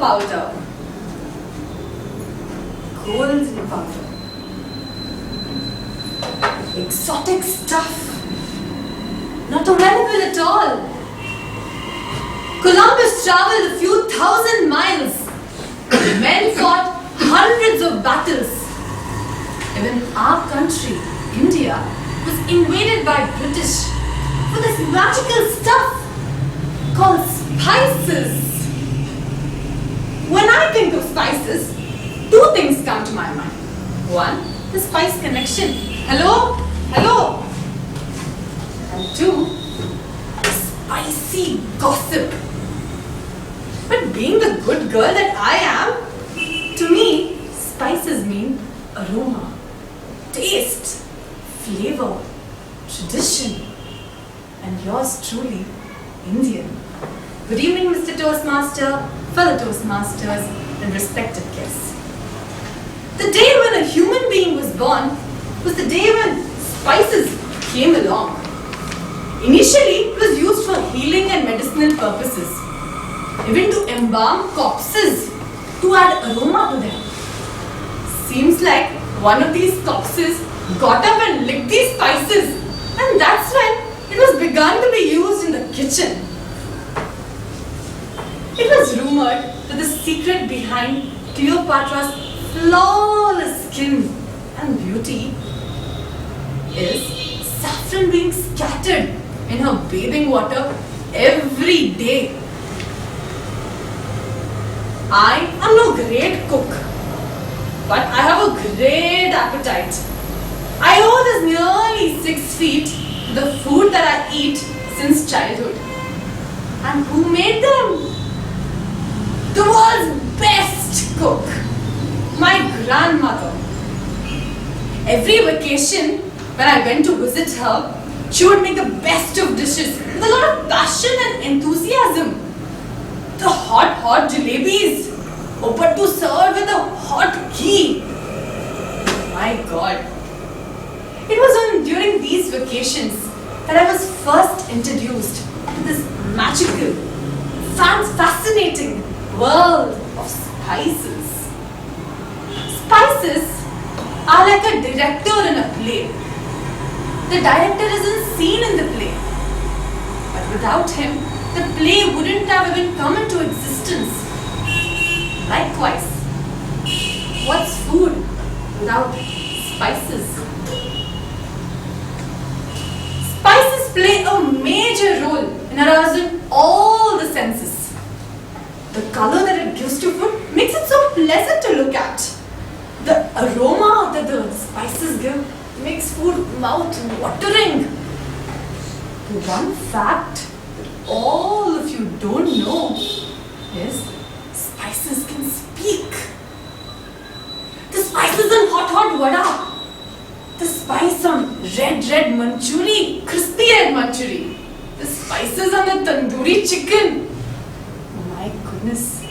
powder. Golden powder. Exotic stuff. Not available at all. Columbus traveled a few thousand miles. Men fought hundreds of battles. Even our country, India, was invaded by British for this magical stuff called spices. When I think of spices, two things come to my mind. One, the spice connection. Hello? Hello? And two, spicy gossip. But being the good girl that I am, to me, spices mean aroma, taste, flavor, tradition, and yours truly, Indian. Good evening, Mr. Toastmaster, fellow Toastmasters, and respected guests. The day when a human being was born was the day when spices came along. Initially, it was used for healing and medicinal purposes, even to embalm corpses to add aroma to them. Seems like one of these corpses got up and licked these spices, and that's when it was begun to be used in the kitchen. It was rumored that the secret behind Cleopatra's flawless skin and beauty is saffron being scattered in her bathing water every day. I am no great cook, but I have a great appetite. I owe this nearly 6 feet to the food that I eat since childhood. And who made them? The world's best cook, my grandmother. Every vacation, when I went to visit her, she would make the best of dishes with a lot of passion and enthusiasm. The hot jalebis, open to serve with a hot ghee. My God. It was during these vacations that I was first introduced to this magical, fascinating world of spices. Spices are like a director in a play. The director isn't seen in the play, but without him, the play wouldn't have even come into existence. Likewise, what's food without spices? Spices play a major role in arousing all the senses. The color that it gives to food makes it so pleasant to look at. The aroma that the spices give makes food mouth-watering. The one fact that all of you don't know is spices can speak. The spices on hot vada. The spice on red manchuri, crispy red manchuri. The spices on the tandoori chicken. My goodness.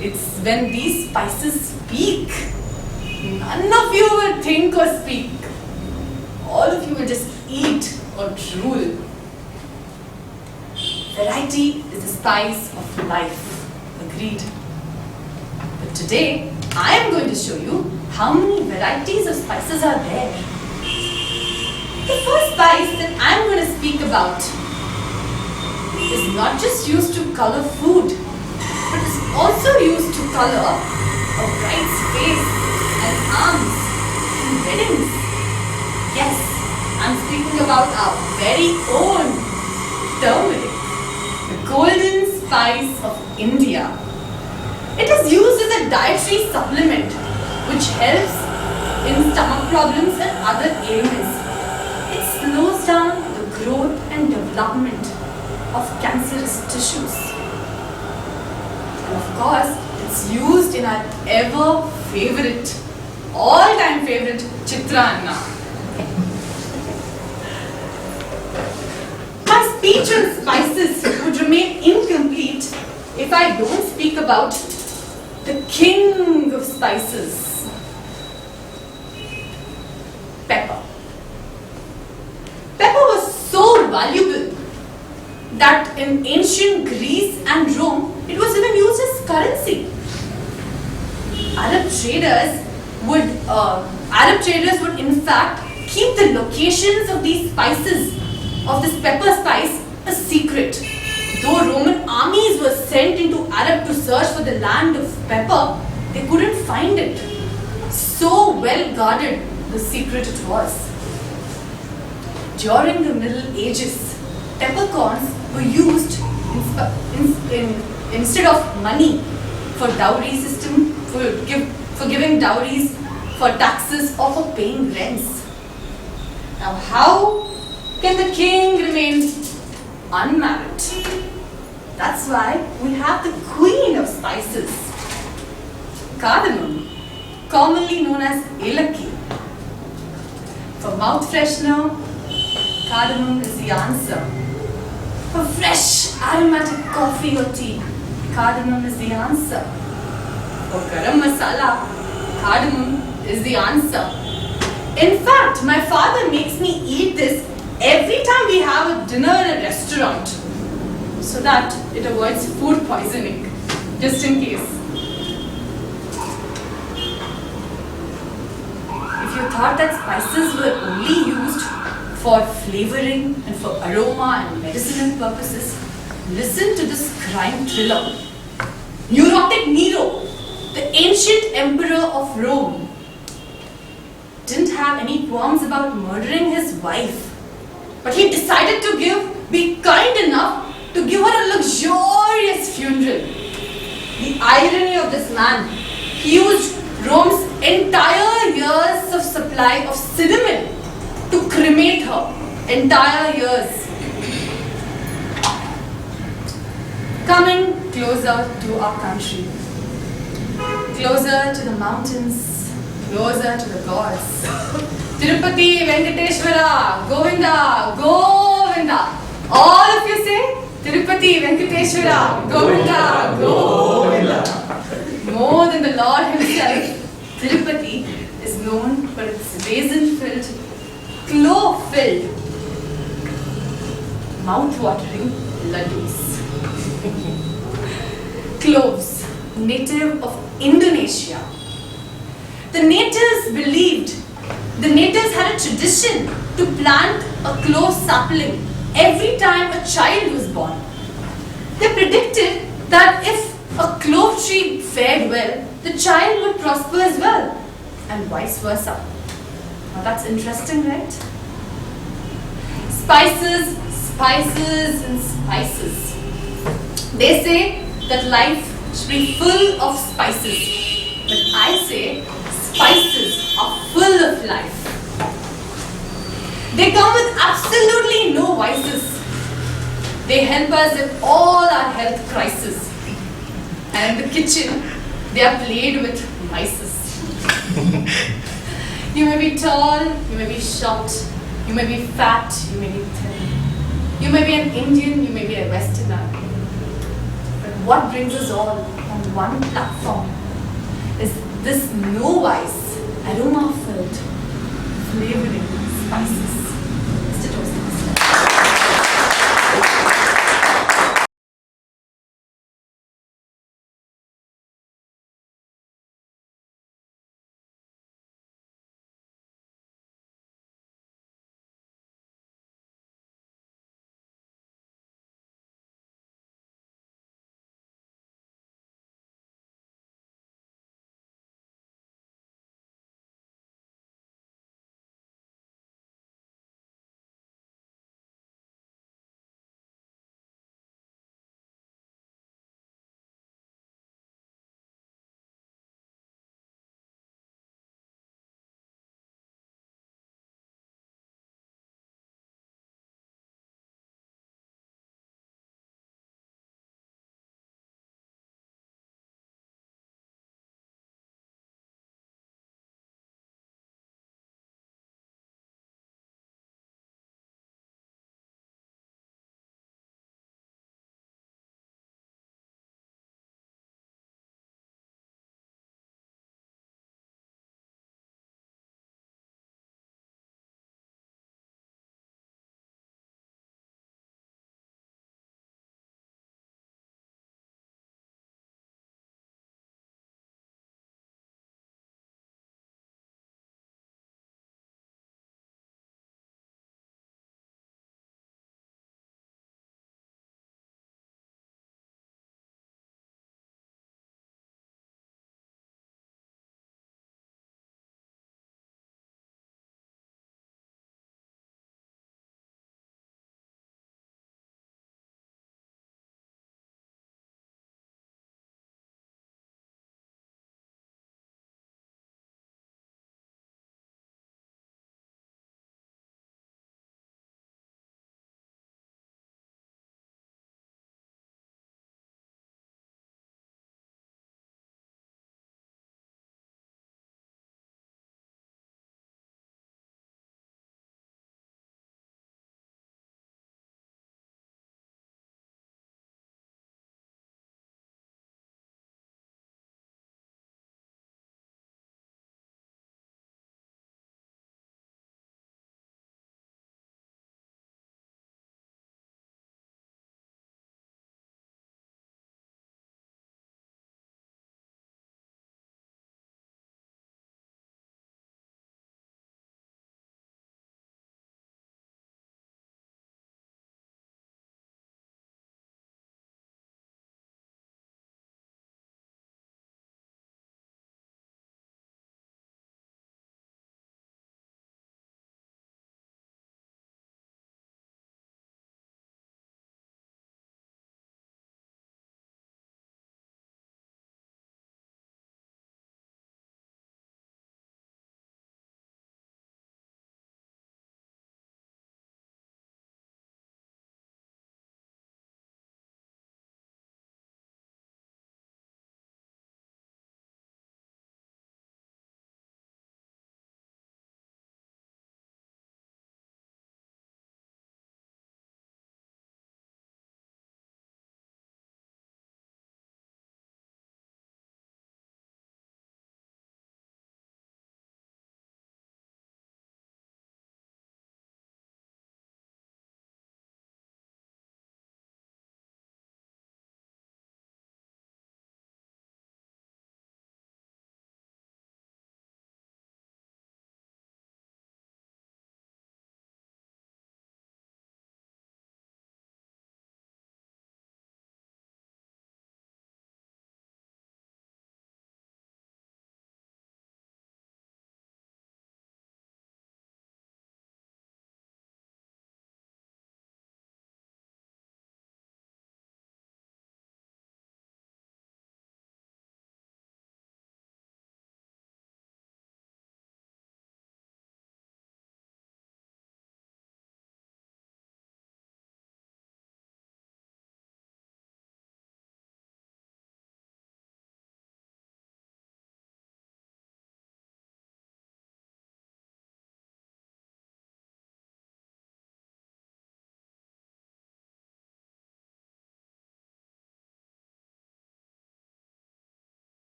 It's when these spices speak, none of you will think or speak. All of you will just eat or drool. Variety is the spice of life. Agreed. But today, I am going to show you how many varieties of spices are there. The first spice that I am going to speak about is not just used to color food, but is also used to color a bride's face and arms in weddings. Yes, I'm speaking about our very own turmeric, the golden spice of India. It is used as a dietary supplement which helps in stomach problems and other ailments. It slows down the growth and development of cancerous tissues. And of course, it's used in our ever favorite, all-time favorite chethana. My speech on spices would remain incomplete if I don't speak about the king of spices, pepper. Pepper was so valuable that in ancient Greece and Rome, it was even currency. Arab traders would in fact keep the locations of these spices, of this pepper spice, a secret. Though Roman armies were sent into Arab to search for the land of pepper, they couldn't find it. So well guarded the secret it was. During the Middle Ages, peppercorns were used instead of money for dowry system, for giving dowries, for taxes, or for paying rents. Now, how can the king remain unmarried? That's why we have the queen of spices, cardamom, commonly known as elakki. For mouth freshener, cardamom is the answer. For fresh aromatic coffee or tea, cardamom is the answer. For garam masala, cardamom is the answer. In fact, my father makes me eat this every time we have a dinner in a restaurant, so that it avoids food poisoning, just in case. If you thought that spices were only used for flavoring and for aroma and medicinal purposes, listen to this crime thriller. Neurotic Nero, the ancient emperor of Rome, didn't have any qualms about murdering his wife, but he decided to be kind enough to give her a luxurious funeral. The irony of this man, he used Rome's entire years of supply of cinnamon to cremate her. Entire years. Coming closer to our country, closer to the mountains, closer to the gods. Tirupati, Venkateshwara, Govinda, Govinda. All of you say Tirupati, Venkateshwara, Govinda, Govinda. More than the Lord himself, Tirupati is known for its raisin-filled, clove-filled, mouth-watering laddus. Cloves, native of Indonesia. The natives had a tradition to plant a clove sapling every time a child was born. They predicted that if a clove tree fared well, the child would prosper as well, and vice versa. Now that's interesting, right? Spices, spices, and spices. They say that life should be full of spices, but I say spices are full of life. They come with absolutely no vices. They help us in all our health crises. And in the kitchen, they are played with mices. You may be tall, you may be short, you may be fat, you may be thin. You may be an Indian, you may be a Westerner. But what brings us all on one platform is this no-vice, aroma-filled, flavoring spices.